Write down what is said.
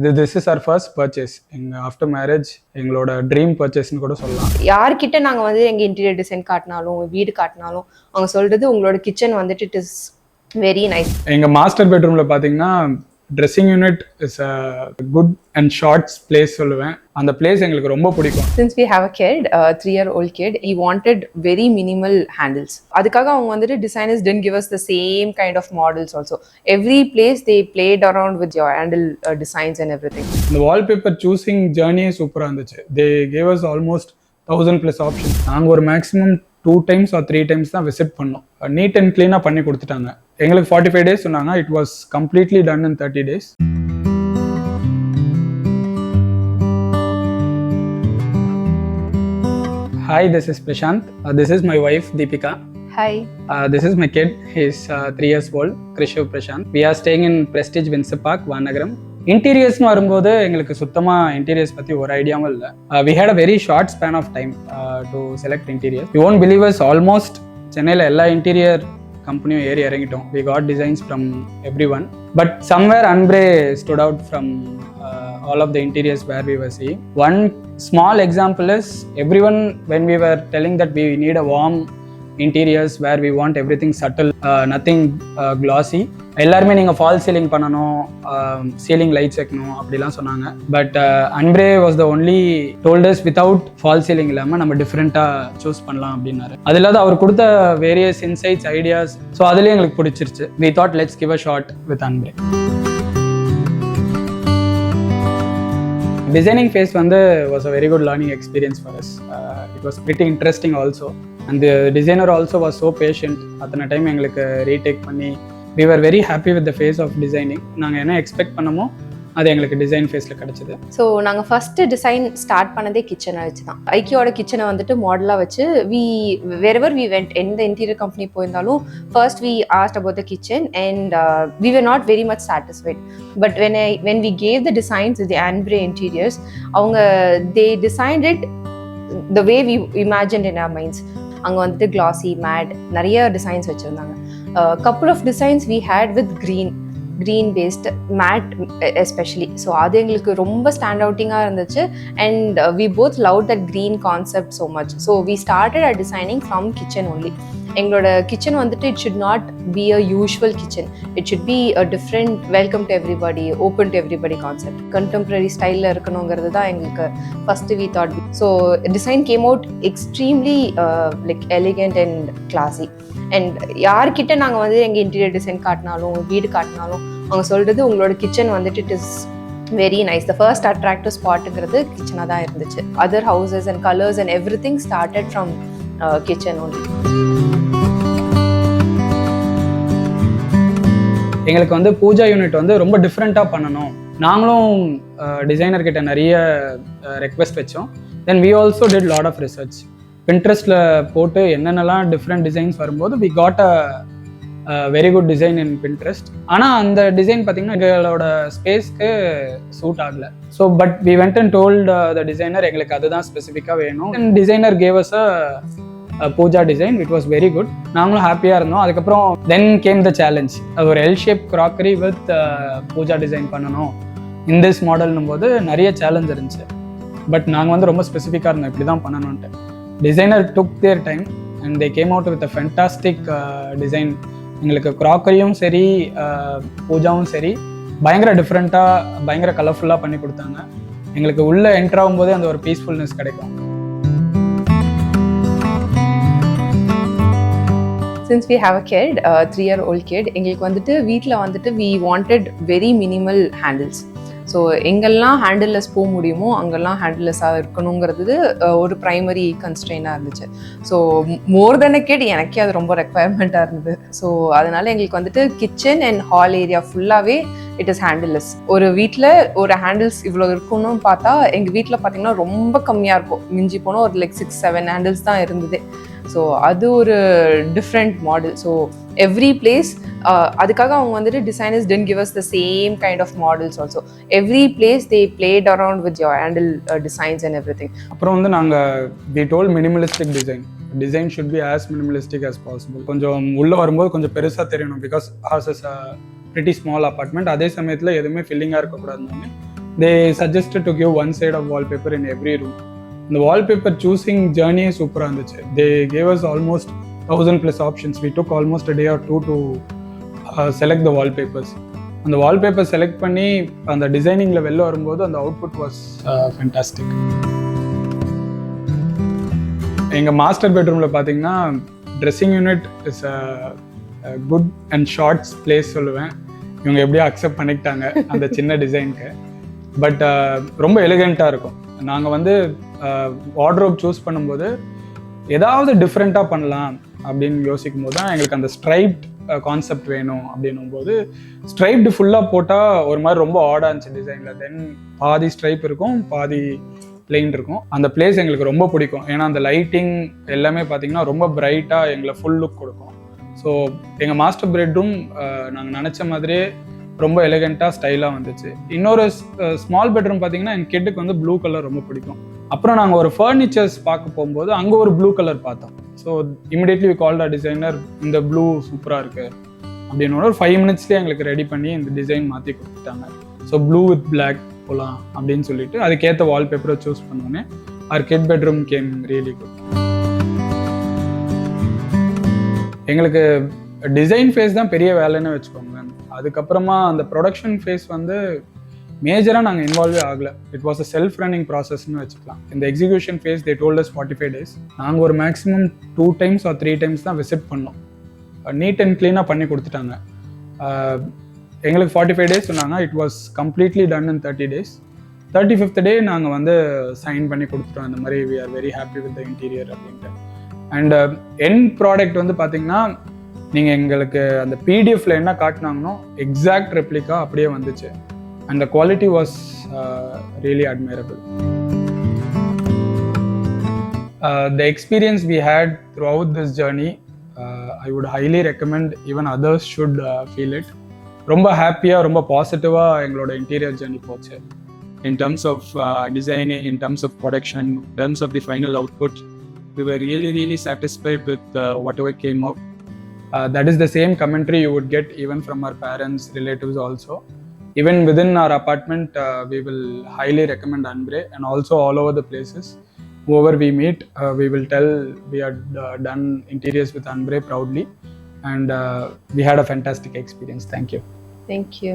This is our first purchase. After marriage, எங்களோட dream பர்ச்சேஸ்னு கூட சொல்லலாம். யார்கிட்ட நாங்கள் வந்து எங்கள் இன்டீரியர் டிசைன் காட்டினாலும் வீடு காட்டினாலும் அவங்க சொல்கிறது உங்களோட கிச்சன் வந்துட்டு இட் இஸ் வெரி நைஸ். எங்கள் மாஸ்டர் பெட்ரூமில் பார்த்தீங்கன்னா dressing unit is a good and shorts place சொல்லுவேன். அந்த பிளேஸ் எங்களுக்கு ரொம்ப பிடிக்கும். Since we have a kid, a 3-year-old kid, he wanted very minimal handles. அதுக்காக அவங்க வந்துட்டு designers didn't give us the same kind of models also. Every place they played around with your handle designs and everything. இந்த wallpaper choosing ஜேர்னியே சூப்பராக இருந்துச்சு. They gave us almost 1000+ options. நாங்கள் ஒரு maximum 2 times or 3 times தான் visit பண்ணோம். Neat and க்ளீனாக பண்ணி கொடுத்துட்டாங்க. எங்களுக்கு 45 days சொன்னாங்க. It was completely done in 30 days. Hi, this is Prashant. This is my wife, Deepika. Hi. This is my kid. He's 3 years old, Krishu Prashant. We are staying in Prestige Windsor Park, Vanagaram. இன்டீரியர்ஸ்னு வரும்போது எங்களுக்கு சுத்தமாக interiors பற்றி ஒரு ஐடியாவும் இல்லை. We had a very short span of time to select interior. You won't believe us, almost சென்னையில் எல்லா இன்டீரியர் கம்பெனியும் ஏறி இறங்கிட்டோம். We got designs from every one, but somewhere Unbre stood out from all of the interiors where we were seeing. One small example is everyone, when we were telling that we need a warm interiors where we want everything subtle, nothing glossy, எல்லாருமே நீங்கள் fall ceiling பண்ணணும், ceiling lights வைக்கணும் அப்படிலாம் சொன்னாங்க. But Unbre was the only told us without fall ceiling இல்லாமல் நம்ம டிஃப்ரெண்ட்டாக choose பண்ணலாம் அப்படின்னாரு. அது இல்லாத அவர் கொடுத்த வேரியஸ் இன்சைட்ஸ், ஐடியாஸ், ஸோ அதுலேயே எங்களுக்கு பிடிச்சிருச்சு. We thought let's give a shot with Unbre. Designing phase was a very good learning experience for us. It was pretty interesting also, and the designer also was so patient. At the time எங்களுக்கு retake பண்ணி we were very happy with the phase of designing. நாங்கள் என்ன expect பண்ணமோ அது எங்களுக்கு design ஃபேஸில் கிடச்சிது. So நாங்கள் ஃபஸ்ட்டு டிசைன் ஸ்டார்ட் பண்ணதே கிச்சனை வச்சு தான். ஐக்கியோட கிச்சனை வந்துட்டு மாடலாக வச்சு wherever we went, எந்த இன்டீரியர் கம்பெனி போயிருந்தாலும் first we asked about the kitchen and we were not very much satisfied. But when we gave the designs to the Anbre Interiors, அவங்க they designed it the way we imagined in our minds. அங்கே வந்துட்டு glossy, matte, நிறைய designs வச்சுருந்தாங்க. couple of designs we had with green based matte especially. So அது எங்களுக்கு ரொம்ப stand அவுட்டிங்காக இருந்துச்சு. And we both loved that green concept so much. So we started our designing from kitchen only. எங்களோட kitchen வந்துட்டு it should not be a usual kitchen. It should be a different welcome to everybody, open to everybody concept. Contemporary ஸ்டைலில் இருக்கணுங்கிறது தான் எங்களுக்கு first we thought. So design came out extremely like elegant and classy. And யார்கிட்ட நாங்கள் வந்து எங்கள் interior design காட்டினாலும் வீடு காட்டினாலும் அவங்க சொல்கிறது உங்களோட கிச்சன் வந்துட்டு it is very nice. The first attractive ஸ்பாட்டுங்கிறது கிச்சனாக தான் இருந்துச்சு. Other houses and colours and everything started from kitchen only. எங்களுக்கு பூஜா யூனிட் ரொம்ப டிஃப்ரெண்ட்டாக பண்ணணும். நாங்களும் டிசைனர் கிட்ட நிறைய ரெக்வெஸ்ட் வச்சோம். Then we also did lot of research. பின்ட்ரெஸ்ட்டில் போட்டு என்னென்னலாம் டிஃப்ரெண்ட் டிசைன்ஸ் வரும்போது we got a very good design in Pinterest. ஆனால் அந்த டிசைன் பார்த்திங்கன்னா எங்களோட ஸ்பேஸ்க்கு சூட் ஆகலை. So but we went and told the designer எங்களுக்கு அதுதான் ஸ்பெசிஃபிக்காக வேணும். And designer gave us a pooja design. It was very good. நாங்களும் ஹாப்பியாக இருந்தோம். அதுக்கப்புறம் தென் கேம் த சேலஞ்ச். அது ஒரு L shape crockery with pooja design பண்ணணும் இன் திஸ் மாடல்னும் போது நிறைய சேலஞ்ச் இருந்துச்சு. பட் நாங்கள் ரொம்ப ஸ்பெசிஃபிக்காக இருந்தோம் இப்படி தான் பண்ணணுன்ட்டு. Designer took their time and they came out with a fantastic design. எங்களுக்கு க்ராக்கரியும் சரி பூஜாவும் சரி பயங்கர டிஃப்ரெண்ட்டாக பயங்கர கலர்ஃபுல்லாக பண்ணி கொடுத்தாங்க. எங்களுக்கு உள்ளே என்ட்ரு ஆகும்போதே அந்த ஒரு பீஸ்ஃபுல்னஸ் கிடைக்கும். Since we have a kid, a 3-year-old kid, எங்களுக்கு வந்துட்டு வீட்டில் வந்துட்டு we wanted very minimal handles. So எங்கெல்லாம் ஹேண்டில்லெஸ் போக முடியுமோ அங்கெல்லாம் ஹேண்டில்லெஸ்ஸாக இருக்கணுங்கிறது ஒரு ப்ரைமரி கன்ஸ்ட்ரெயினாக இருந்துச்சு. So more then a kid எனக்கே அது ரொம்ப ரெக்குவயர்மெண்ட்டாக இருந்தது. ஸோ அதனால் எங்களுக்கு வந்துட்டு கிச்சன் அண்ட் ஹால் ஏரியா ஃபுல்லாகவே இட் இஸ் ஹேண்டில்லெஸ். ஒரு வீட்டில் ஒரு ஹேண்டில்ஸ் இவ்வளோ இருக்கணும்னு பார்த்தா எங்கள் வீட்டில் பார்த்திங்கன்னா ரொம்ப கம்மியாக இருக்கும். மிஞ்சி போனால் ஒரு லைக் 6-7 ஹேண்டில்ஸ் தான் இருந்தது. ஸோ அது ஒரு different model. So every place அதுக்காக அவங்க வந்துட்டு designers didn't give us the same kind of models also. Every place they played around with your handle designs and everything. அப்புறம் நாங்கள் we told minimalistic design should be as minimalistic as possible. கொஞ்சம் உள்ளே வரும்போது கொஞ்சம் பெருசாக தெரியணும். Because ours is a pretty small apartment. அதே சமயத்தில் எதுவுமே ஃபில்லிங்காக இருக்கக்கூடாதுன்னு they suggested to give one side of wallpaper in every room. The wallpaper choosing journey is super இருந்துச்சு. They gave us almost 1000+ options. We took almost a day or two to select the wallpapers. அந்த wallpaper select பண்ணி அந்த டிசைனிங்கில் வெளில வரும்போது அந்த output was fantastic. எங்கள் master பெட்ரூமில் பார்த்தீங்கன்னா dressing unit is good and shorts place சொல்லுவேன். இவங்க எப்படியோ அக்செப்ட் பண்ணிக்கிட்டாங்க அந்த சின்ன டிசைனுக்கு. பட் ரொம்ப எலிகெண்ட்டாக இருக்கும். நாங்கள் வந்து வார்ட்ரோப் சூஸ் பண்ணும்போது ஏதாவது டிஃப்ரெண்ட்டாக பண்ணலாம் அப்படின்னு யோசிக்கும் போது தான் எங்களுக்கு அந்த ஸ்ட்ரைப்ட் கான்செப்ட் வேணும் அப்படின்னும் போது ஸ்ட்ரைப்டு ஃபுல்லாக போட்டால் ஒரு மாதிரி ரொம்ப ஆடாக இருந்துச்சு டிசைனில். தென் பாதி ஸ்ட்ரைப் இருக்கும், பாதி பிளெயின் இருக்கும். அந்த பிளேஸ் எங்களுக்கு ரொம்ப பிடிக்கும். ஏன்னா அந்த லைட்டிங் எல்லாமே பார்த்தீங்கன்னா ரொம்ப பிரைட்டாக எங்களை ஃபுல் லுக் கொடுக்கும். ஸோ எங்கள் மாஸ்டர் பெட்ரூம் நாங்கள் நினச்ச மாதிரியே ரொம்ப எலிகெண்ட்டாக ஸ்டைலாக வந்துச்சு. இன்னொரு ஸ்மால் பெட்ரூம் பார்த்தீங்கன்னா எங்கள் கிட்டுக்கு வந்து ப்ளூ கலர் ரொம்ப பிடிக்கும். அப்புறம் நாங்கள் ஒரு ஃபர்னிச்சர்ஸ் பார்க்க போகும்போது அங்கே ஒரு ப்ளூ கலர் பார்த்தோம். So immediately called a designer, இந்த ப்ளூ சூப்பராக இருக்குது அப்படின்னு ஒரு 5 minutesலேயே எங்களுக்கு ரெடி பண்ணி இந்த டிசைன் மாற்றி கொடுத்துட்டாங்க. ஸோ ப்ளூ வித் பிளாக் போகலாம் அப்படின்னு சொல்லிட்டு அதுக்கேற்ற வால்பேப்பரை சூஸ் பண்ணோன்னே our kid bedroom came really good. எங்களுக்கு டிசைன் ஃபேஸ் தான் பெரிய வேலைன்னு வச்சுக்கோங்க. அதுக்கப்புறமா அந்த ப்ரொடக்ஷன் ஃபேஸ் வந்து மேஜராக நாங்கள் இன்வால்வே ஆகலை. It was a self running ப்ராசஸ்ன்னு வச்சுக்கலாம். இந்த execution phase they told us 45 days. நாங்கள் ஒரு மேக்ஸிமம் 2 times or 3 times தான் விசிட் பண்ணோம். நீட் அண்ட் க்ளீனாக பண்ணி கொடுத்துட்டாங்க. எங்களுக்கு 45 days சொன்னாங்க. It was completely done in 30 days. 35th day நாங்கள் வந்து சைன் பண்ணி கொடுத்துட்டோம். இந்த மாதிரி we are very happy with the interior அப்படின்ட்டு. அண்ட் எண்ட் ப்ராடக்ட் வந்து பார்த்தீங்கன்னா நீங்கள் எங்களுக்கு அந்த பிடிஎஃப்ல என்ன காட்டினாங்கன்னோ எக்ஸாக்ட் ரெப்ளிகா அப்படியே வந்துச்சு. And the quality was really admirable. The experience we had throughout this journey, I would highly recommend even others should feel it. ரொம்ப ஹாப்பியாக ரொம்ப பாசிட்டிவாக எங்களோட இன்டீரியர் ஜர்னி போச்சு. In terms of design, in terms of production, in terms of the final output, we were really satisfied with whatever came out. That is the same commentary you would get even from our parents, relatives also. Even within our apartment, we will highly recommend Anbre, and also all over the places. Whoever we meet, we will tell we had done interiors with Anbre proudly, and we had a fantastic experience. Thank you. Thank you.